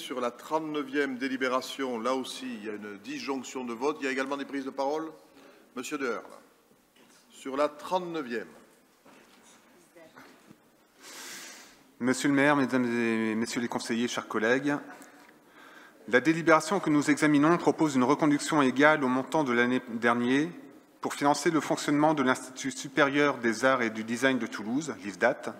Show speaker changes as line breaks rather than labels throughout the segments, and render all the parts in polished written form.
Sur la 39e délibération, là aussi, il y a une disjonction de vote. Il y a également des prises de parole. Monsieur Deherle. Sur la 39e.
Monsieur le maire, mesdames et messieurs les conseillers, chers collègues, la délibération que nous examinons propose une reconduction égale au montant de l'année dernière pour financer le fonctionnement de l'Institut supérieur des arts et du design de Toulouse, l'ISDAT.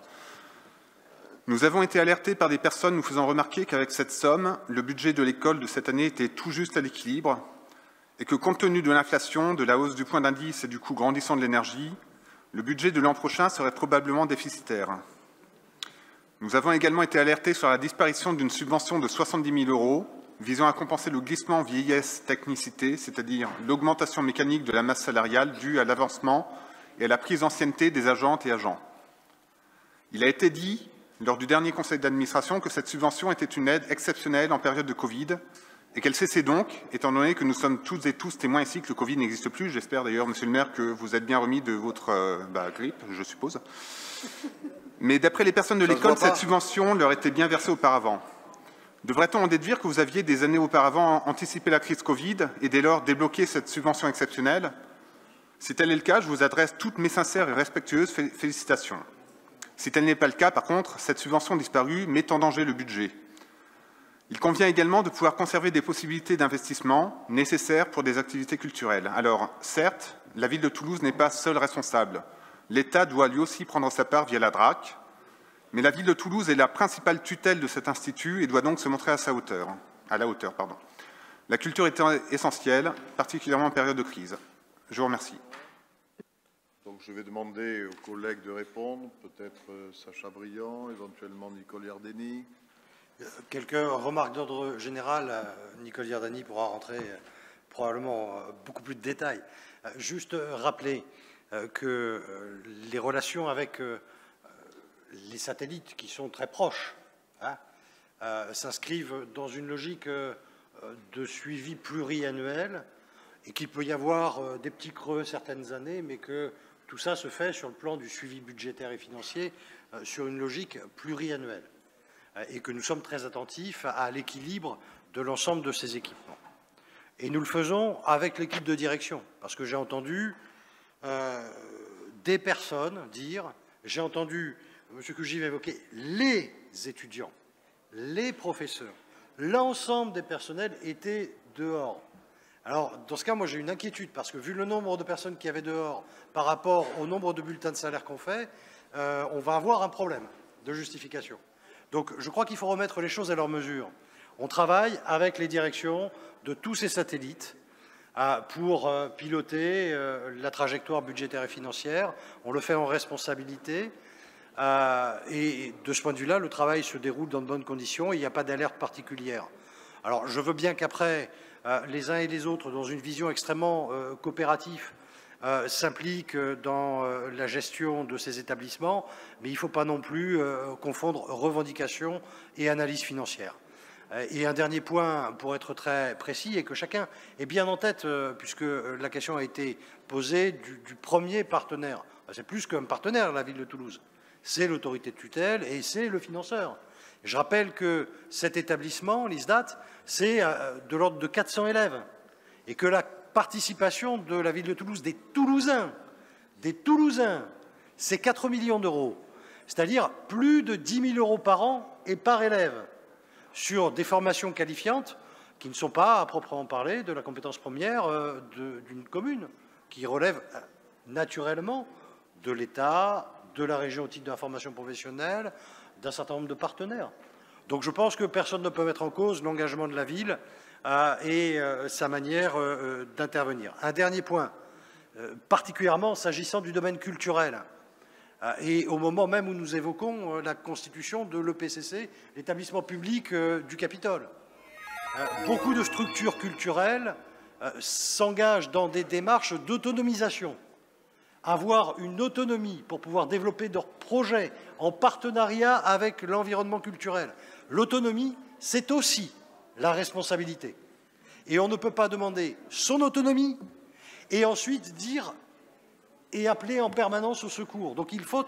Nous avons été alertés par des personnes nous faisant remarquer qu'avec cette somme, le budget de l'école de cette année était tout juste à l'équilibre et que, compte tenu de l'inflation, de la hausse du point d'indice et du coût grandissant de l'énergie, le budget de l'an prochain serait probablement déficitaire. Nous avons également été alertés sur la disparition d'une subvention de 70 000 € visant à compenser le glissement vieillesse-technicité, c'est-à-dire l'augmentation mécanique de la masse salariale due à l'avancement et à la prise d'ancienneté des agentes et agents. Il a été dit lors du dernier conseil d'administration que cette subvention était une aide exceptionnelle en période de Covid et qu'elle cessait donc, étant donné que nous sommes toutes et tous témoins ici que le Covid n'existe plus. J'espère d'ailleurs, monsieur le maire, que vous êtes bien remis de votre grippe, je suppose. Mais d'après les personnes de l'école, cette subvention leur était bien versée auparavant. Devrait-on en déduire que vous aviez des années auparavant anticipé la crise Covid et dès lors débloqué cette subvention exceptionnelle? Si tel est le cas, je vous adresse toutes mes sincères et respectueuses félicitations. Si tel n'est pas le cas, par contre, cette subvention disparue met en danger le budget. Il convient également de pouvoir conserver des possibilités d'investissement nécessaires pour des activités culturelles. Alors, certes, la ville de Toulouse n'est pas seule responsable. L'État doit lui aussi prendre sa part via la DRAC, mais la ville de Toulouse est la principale tutelle de cet institut et doit donc se montrer à la hauteur. La culture est essentielle, particulièrement en période de crise. Je vous remercie.
Donc, je vais demander aux collègues de répondre, peut-être Sacha Briand, éventuellement Nicole Iardeni.
Quelques remarques d'ordre général. Nicole Iardeni pourra rentrer probablement beaucoup plus de détails. Juste rappeler que les relations avec les satellites, qui sont très proches, s'inscrivent dans une logique de suivi pluriannuel et qu'il peut y avoir des petits creux certaines années, mais que tout ça se fait sur le plan du suivi budgétaire et financier sur une logique pluriannuelle et que nous sommes très attentifs à l'équilibre de l'ensemble de ces équipements. Et nous le faisons avec l'équipe de direction, parce que j'ai entendu des personnes dire, j'ai entendu M. Cugive évoquer les étudiants, les professeurs, l'ensemble des personnels étaient dehors. Alors, dans ce cas, moi, j'ai une inquiétude, parce que vu le nombre de personnes qu'il y avait dehors par rapport au nombre de bulletins de salaire qu'on fait, on va avoir un problème de justification. Donc, je crois qu'il faut remettre les choses à leur mesure. On travaille avec les directions de tous ces satellites pour piloter la trajectoire budgétaire et financière. On le fait en responsabilité. Et de ce point de vue-là, le travail se déroule dans de bonnes conditions et il n'y a pas d'alerte particulière. Alors, je veux bien qu'après, les uns et les autres, dans une vision extrêmement coopérative, s'impliquent dans la gestion de ces établissements, mais il ne faut pas non plus confondre revendications et analyse financière. Et un dernier point, pour être très précis, et que chacun ait bien en tête, puisque la question a été posée du premier partenaire. C'est plus qu'un partenaire, la ville de Toulouse. C'est l'autorité de tutelle et c'est le financeur. Je rappelle que cet établissement, l'ISDAT, c'est de l'ordre de 400 élèves et que la participation de la ville de Toulouse, des Toulousains, c'est 4 millions d'euros, c'est-à-dire plus de 10 000 € par an et par élève sur des formations qualifiantes qui ne sont pas, à proprement parler, de la compétence première d'une commune, qui relève naturellement de l'État, de la région au titre de la formation professionnelle, d'un certain nombre de partenaires. Donc je pense que personne ne peut mettre en cause l'engagement de la ville et sa manière d'intervenir. Un dernier point, particulièrement s'agissant du domaine culturel, et au moment même où nous évoquons la constitution de l'EPCC, l'établissement public du Capitole. Beaucoup de structures culturelles s'engagent dans des démarches d'autonomisation. Avoir une autonomie pour pouvoir développer leurs projets en partenariat avec l'environnement culturel. L'autonomie, c'est aussi la responsabilité. Et on ne peut pas demander son autonomie et ensuite dire et appeler en permanence au secours. Donc il faut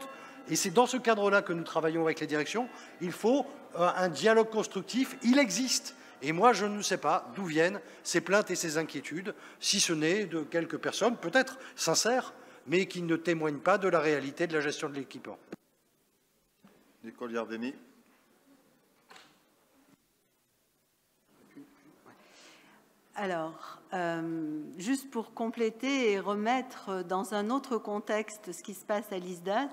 Et c'est dans ce cadre-là que nous travaillons avec les directions. Il faut un dialogue constructif. Il existe. Et moi, je ne sais pas d'où viennent ces plaintes et ces inquiétudes, si ce n'est de quelques personnes, peut-être sincères, mais qui ne témoignent pas de la réalité de la gestion de l'équipement.
Nicole Giardini.
Alors, juste pour compléter et remettre dans un autre contexte ce qui se passe à l'ISDAT,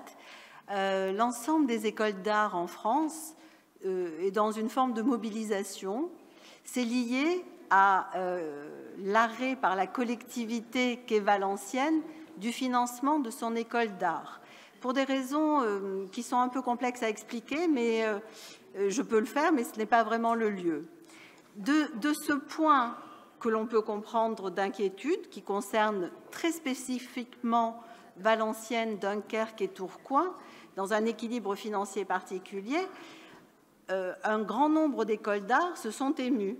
l'ensemble des écoles d'art en France est dans une forme de mobilisation. C'est lié à l'arrêt par la collectivité qu'est Valenciennes du financement de son école d'art. Pour des raisons qui sont un peu complexes à expliquer, mais je peux le faire, mais ce n'est pas vraiment le lieu. De ce point que l'on peut comprendre d'inquiétude, qui concerne très spécifiquement Valenciennes, Dunkerque et Tourcoing, dans un équilibre financier particulier, un grand nombre d'écoles d'art se sont émues.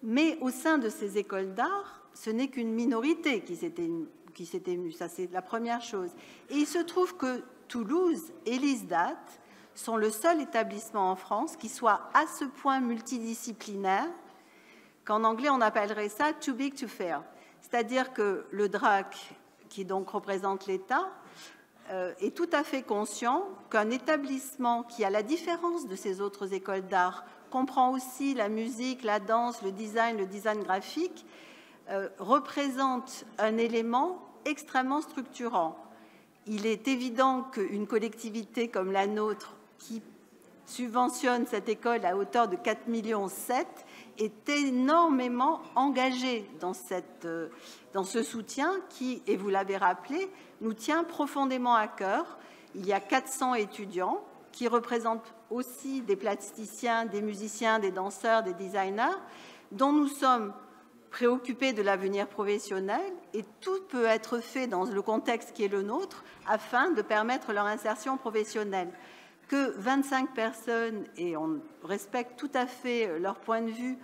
Mais au sein de ces écoles d'art, ce n'est qu'une minorité qui s'est émue. Ça, c'est la première chose. Et il se trouve que Toulouse et l'ISDAT sont le seul établissement en France qui soit à ce point multidisciplinaire qu'en anglais, on appellerait ça « too big to fail ». C'est-à-dire que le DRAC, qui donc représente l'État, est tout à fait conscient qu'un établissement qui, à la différence de ces autres écoles d'art, comprend aussi la musique, la danse, le design graphique, représente un élément extrêmement structurant. Il est évident qu'une collectivité comme la nôtre, qui subventionne cette école à hauteur de 4,7 millions, est énormément engagée dans ce soutien qui, et vous l'avez rappelé, nous tient profondément à cœur. Il y a 400 étudiants qui représentent aussi des plasticiens, des musiciens, des danseurs, des designers, dont nous sommes préoccupés de l'avenir professionnel, et tout peut être fait dans le contexte qui est le nôtre afin de permettre leur insertion professionnelle. Que 25 personnes, et on respecte tout à fait leur point de vue,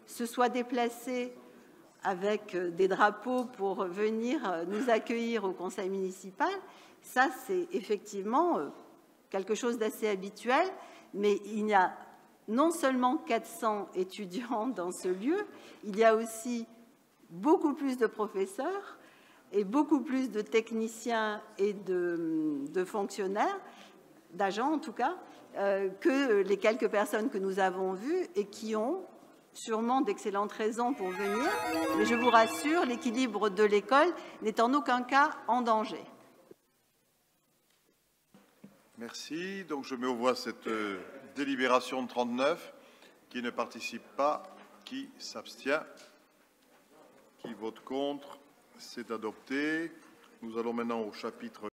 se soient déplacées avec des drapeaux pour venir nous accueillir au conseil municipal, ça c'est effectivement quelque chose d'assez habituel, mais il y a non seulement 400 étudiants dans ce lieu, il y a aussi beaucoup plus de professeurs et beaucoup plus de techniciens et de fonctionnaires, d'agents en tout cas, que les quelques personnes que nous avons vues et qui ont sûrement d'excellentes raisons pour venir. Mais je vous rassure, l'équilibre de l'école n'est en aucun cas en danger.
Merci. Donc je mets aux voix cette délibération 39. Qui ne participe pas, qui s'abstient, qui vote contre, c'est adopté. Nous allons maintenant au chapitre